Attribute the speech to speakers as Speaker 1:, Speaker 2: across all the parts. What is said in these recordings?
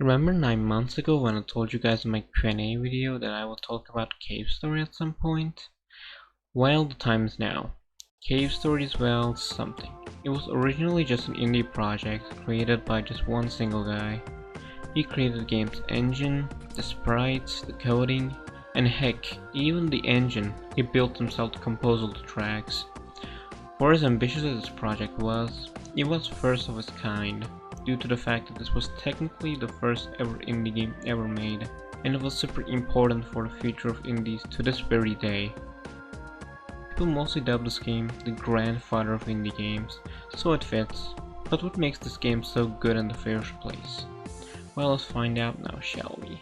Speaker 1: Remember 9 months ago when I told you guys in my Q&A video that I will talk about Cave Story at some point? Well, the time is now. Cave Story is, well, something. It was originally just an indie project created by just one single guy. He created the game's engine, the sprites, the coding, and heck, even the engine he built himself to compose all the tracks. For as ambitious as this project was, it was first of its kind, due to the fact that this was technically the first ever indie game ever made, and it was super important for the future of indies to this very day. People mostly dub this game the grandfather of indie games, so it fits. But what makes this game so good in the first place? Well, let's find out now, shall we?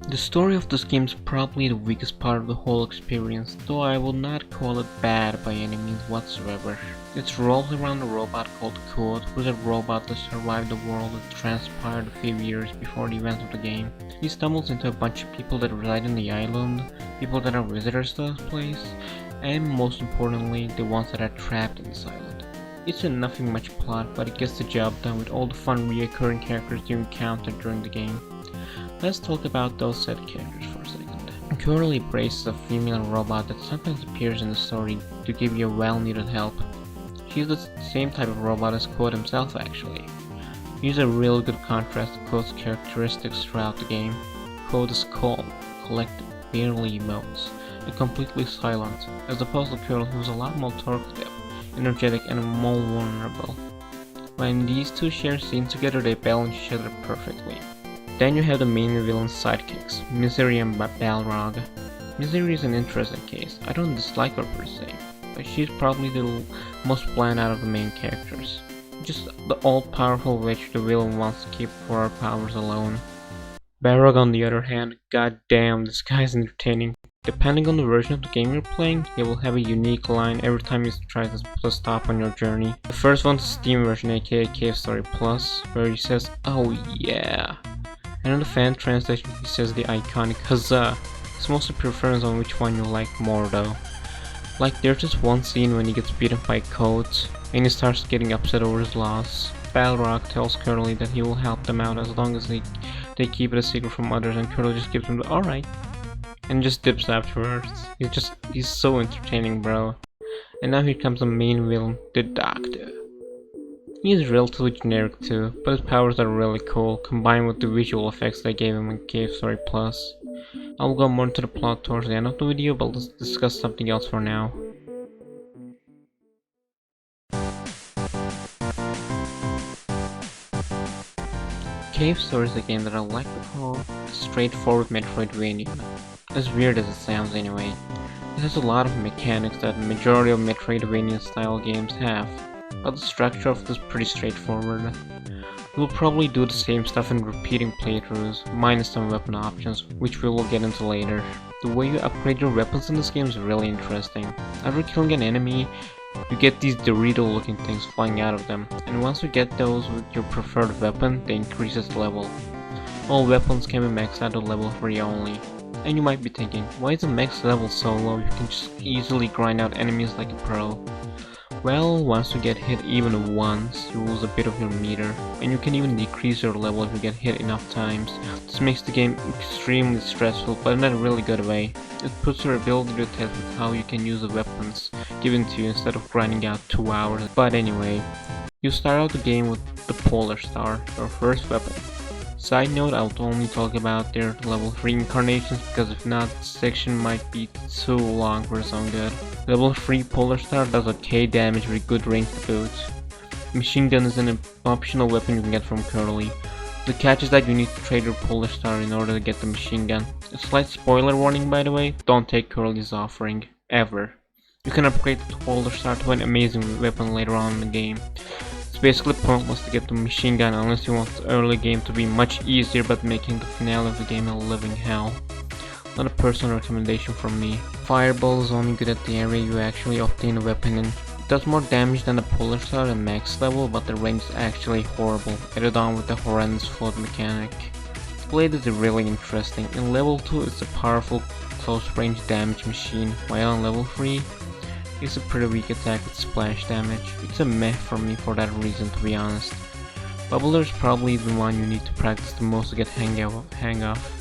Speaker 1: The story of this game is probably the weakest part of the whole experience, though I will not call it bad by any means whatsoever. It revolves around a robot called Kurt, who's a robot that survived the world that transpired a few years before the events of the game. He stumbles into a bunch of people that reside in the island, people that are visitors to this place, and most importantly, the ones that are trapped in this island. It's a nothing much plot, but it gets the job done with all the fun reoccurring characters you encounter during the game. Let's talk about those set characters for a second. Curly Brace is a female robot that sometimes appears in the story to give you well-needed help. She's the same type of robot as Code himself actually. He's a real good contrast to Code's characteristics throughout the game. Code is calm, collected, barely emotes, and completely silent, as opposed to Curl, who's a lot more talkative, energetic, and more vulnerable. When these two share scenes together, they balance each other perfectly. Then you have the main villain's sidekicks, Misery and Balrog. Misery is an interesting case. I don't dislike her per se, but she's probably the most bland out of the main characters. Just the all-powerful witch the villain wants to keep for her powers alone. Balrog on the other hand, goddamn, this guy's entertaining. Depending on the version of the game you're playing, he will have a unique line every time he tries to put a stop on your journey. The first one's the Steam version, aka Cave Story Plus, where he says, "Oh yeah." And in the fan translation he says the iconic huzzah. It's mostly preference on which one you like more though. Like there's this one scene when he gets beaten by Codes and he starts getting upset over his loss. Balrog tells Curly that he will help them out as long as they keep it a secret from others, and Curly just gives him the alright and just dips afterwards. He's so entertaining, bro. And now here comes the main villain, the Doctor. He is relatively generic too, but his powers are really cool, combined with the visual effects they gave him in Cave Story Plus. I'll go more into the plot towards the end of the video, but let's discuss something else for now. Cave Story is a game that I like to call a straightforward metroidvania, as weird as it sounds anyway. It has a lot of mechanics that the majority of metroidvania style games have, but the structure of it is pretty straightforward. We'll probably do the same stuff in repeating playthroughs, minus some weapon options, which we will get into later. The way you upgrade your weapons in this game is really interesting. After killing an enemy, you get these Dorito looking things flying out of them, and once you get those with your preferred weapon, they increase its level. All weapons can be maxed out to level 3 only. And you might be thinking, why is the max level so low? You can just easily grind out enemies like a pro. Well, once you get hit even once, you lose a bit of your meter, and you can even decrease your level if you get hit enough times. This makes the game extremely stressful, but in a really good way. It puts your ability to test with how you can use the weapons given to you instead of grinding out 2 hours. But anyway, you start out the game with the Polar Star, your first weapon. Side note, I'll only talk about their level 3 incarnations, because if not, this section might be too long for its own good. Level 3 Polar Star does okay damage with good range to boot. Machine gun is an optional weapon you can get from Curly. The catch is that you need to trade your Polar Star in order to get the machine gun. A slight spoiler warning by the way, don't take Curly's offering, ever. You can upgrade the Polar Star to an amazing weapon later on in the game. It's basically pointless to get the machine gun unless you want the early game to be much easier, but making the finale of the game a living hell. Not a personal recommendation from me. Fireball is only good at the area you actually obtain a weapon in. It does more damage than the Polar Star at max level, but the range is actually horrible, added on with the horrendous float mechanic. The blade is really interesting. In level 2 it's a powerful close range damage machine, while on level 3 It's a pretty weak attack with splash damage. It's a meh for me for that reason, to be honest. Bubbler is probably the one you need to practice the most to get hang of.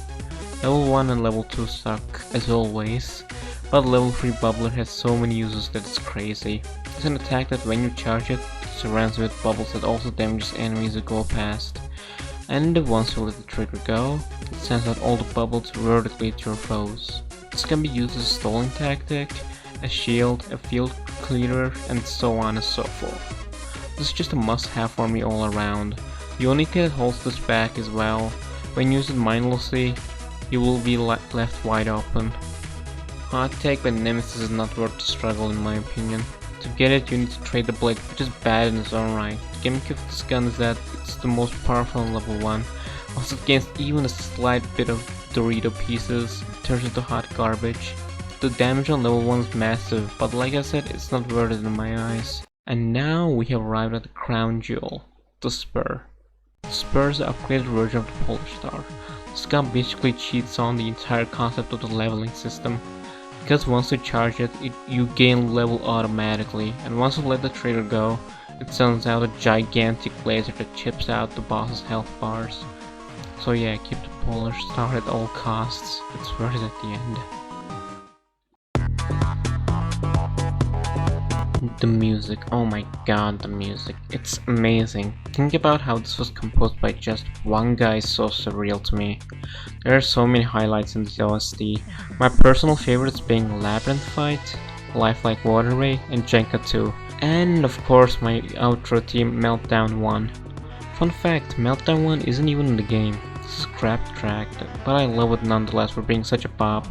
Speaker 1: Level 1 and level 2 suck, as always, but level 3 Bubbler has so many uses that it's crazy. It's an attack that when you charge it, it surrounds with bubbles that also damages enemies that go past. And once you let the trigger go, it sends out all the bubbles vertically to your foes. This can be used as a stalling tactic, a shield, a field clearer, and so on and so forth. This is just a must-have for me all around. The only thing that holds this back as well, when used mindlessly, you will be left wide open. Hot take, but Nemesis is not worth the struggle in my opinion. To get it, you need to trade the blade, which is bad in its own right. The gimmick of this gun is that it's the most powerful in level 1. Once it gains even a slight bit of Dorito pieces, it turns into hot garbage. The damage on level 1 is massive, but like I said, it's not worth it in my eyes. And now we have arrived at the crown jewel, the Spur. The Spur is the upgraded version of the Polar Star. This gun basically cheats on the entire concept of the leveling system. Because once you charge it, you gain level automatically, and once you let the trigger go, it sends out a gigantic laser that chips out the boss's health bars. So yeah, keep the Polar Star at all costs, it's worth it at the end. The music, oh my god, the music, it's amazing. Think about how this was composed by just one guy is so surreal to me. There are so many highlights in this OST, my personal favorites being Labyrinth Fight, Lifelike Water Ray, and Jenka 2. And of course my outro theme, Meltdown 1. Fun fact, Meltdown 1 isn't even in the game, it's a scrap track, but I love it nonetheless for being such a pop.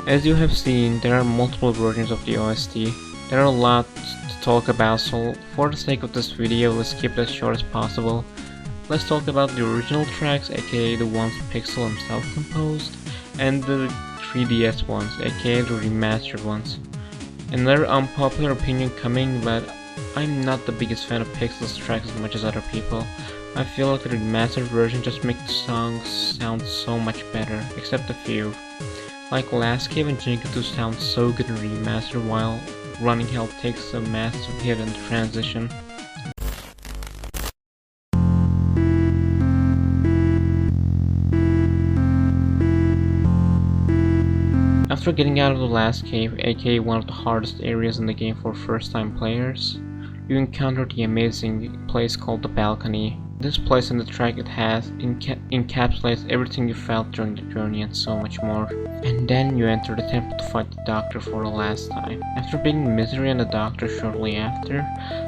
Speaker 1: As you have seen, there are multiple versions of the OST. There are a lot to talk about, so for the sake of this video, let's keep it as short as possible. Let's talk about the original tracks, aka the ones Pixel himself composed, and the 3DS ones, aka the remastered ones. Another unpopular opinion coming, but I'm not the biggest fan of Pixel's tracks as much as other people. I feel like the remastered version just makes the songs sound so much better, except a few. Like Last Cave and Jenka 2 sound so good in remastered, while Running Hell takes a massive hit in the transition. After getting out of the Last Cave, aka one of the hardest areas in the game for first time players, you encounter the amazing place called the Balcony. This place in the track encapsulates everything you felt during the journey and so much more. And then you enter the temple to fight the doctor for the last time. After beating Misery and the doctor shortly after,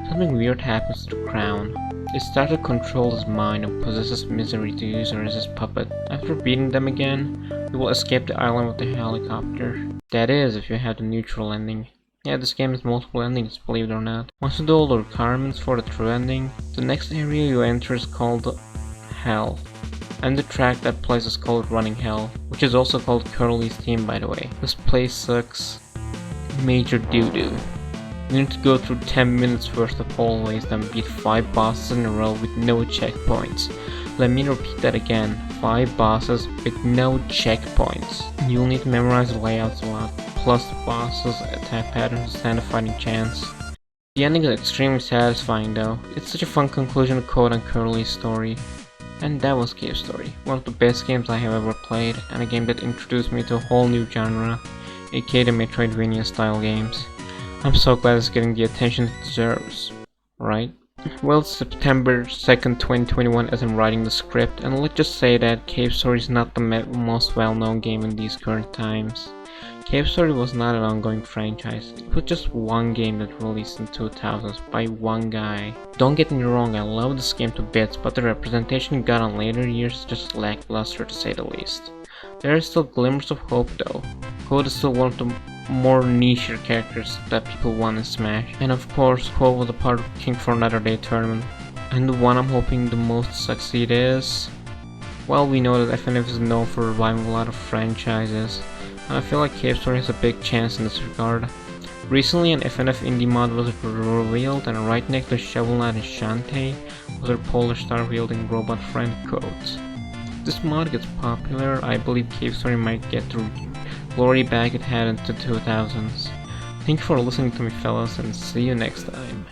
Speaker 1: something weird happens to the crown. It starts to control his mind and possesses Misery to use her as his puppet. After beating them again, you will escape the island with the helicopter. That is, if you have the neutral ending. Yeah, this game has multiple endings, believe it or not. Once you do all the requirements for the true ending, the next area you enter is called Hell. And the track that plays is called Running Hell, which is also called Curly's theme, by the way. This place sucks major doo-doo. You need to go through 10 minutes worth of hallways, then beat 5 bosses in a row with no checkpoints. Let me repeat that again, 5 bosses with no checkpoints. You'll need to memorize the layouts a lot. plus the bosses, attack patterns, stand a fighting chance. The ending is extremely satisfying though. It's such a fun conclusion to Code and Curly's story. And that was Cave Story, one of the best games I have ever played, and a game that introduced me to a whole new genre, aka the metroidvania style games. I'm so glad it's getting the attention it deserves, right? Well, September 2nd, 2021 as I'm writing the script, and let's just say that Cave Story is not the most well-known game in these current times. Cave Story was not an ongoing franchise, it was just one game that released in 2000s by one guy. Don't get me wrong, I love this game to bits, but the representation it got on later years is just lackluster to say the least. There are still glimmers of hope though. Code is still one of the more niche characters that people want in Smash, and of course Code was a part of King for Another Day tournament, and the one I'm hoping the most to succeed is... Well, we know that FNF is known for reviving a lot of franchises, and I feel like Cave Story has a big chance in this regard. Recently an FNF indie mod was revealed, and right next to Shovel Knight and Shantae was her Polar Star wielding robot friend Code. If this mod gets popular, I believe Cave Story might get the glory back it had into 2000s. Thank you for listening to me fellas, and see you next time.